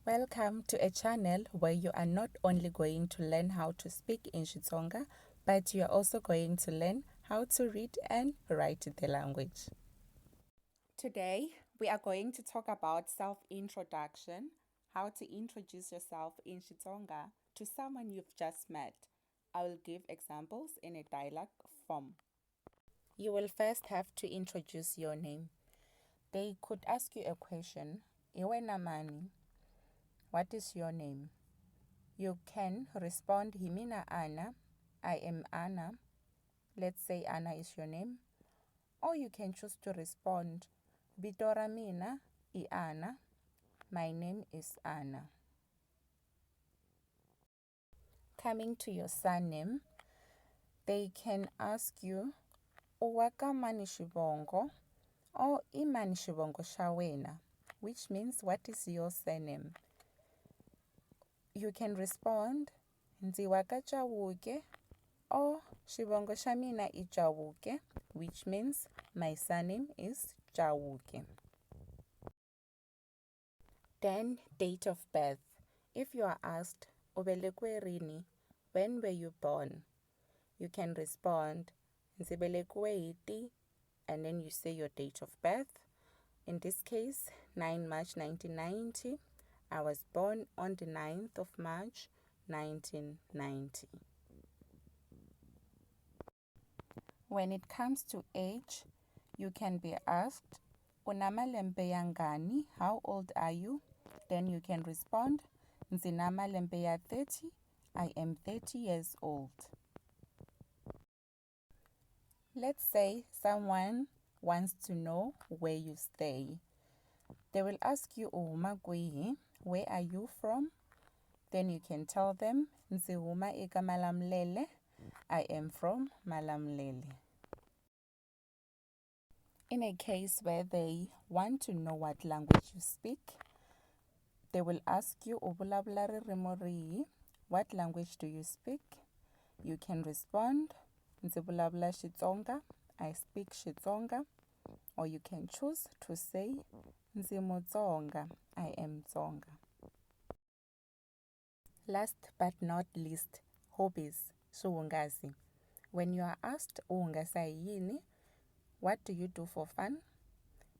Welcome to a channel where you are not only going to learn how to speak in Xitsonga, but you are also going to learn how to read and write the language. Today, we are going to talk about self-introduction, how to introduce yourself in Xitsonga to someone you've just met. I will give examples in a dialogue form. You will first have to introduce your name. They could ask you a question, Iwe namani? What is your name? You can respond, Himina Anna, I am Anna. Let's say Anna is your name. Or you can choose to respond, Bitora mina I Anna. My name is Anna. Coming to your surname, they can ask you, Uwaka mani shibongo or Imani shibongo shawena, which means what is your surname? You can respond, Nziwaka Chawuke or Shibongo Shamina I Chawuke, which means my surname is Chawuke. Then date of birth. If you are asked, Ubelekwe rini, when were you born? You can respond, Nzibelekwe iti, and then you say your date of birth. In this case, 9 March 1990. I was born on the 9th of March 1990. When it comes to age, you can be asked, Unamalembe yangani, how old are you? Then you can respond, Nzinamalembe ya 30, I am 30 years old. Let's say someone wants to know where you stay. They will ask you, Uhuma, where are you from? Then you can tell them, Nzihuma eka Malamlele, I am from Malamlele. In a case where they want to know what language you speak, they will ask you, Ubulabulari Rimori, what language do you speak? You can respond, Nzibulabula Xitsonga, I speak Xitsonga. Or you can choose to say, Nzimutsonga, I am Tsonga. Last but not least, hobbies, suungazi. When you are asked, Uungasa yini, what do you do for fun?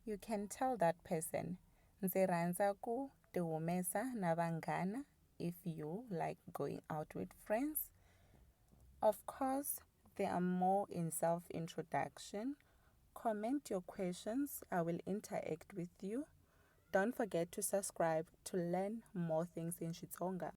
You can tell that person, Ndzi rhandza ku tihumesa na vanghana, if you like going out with friends. Of course, there are more in self-introduction. Comment your questions. I will interact with you. Don't forget to subscribe to learn more things in Xitsonga.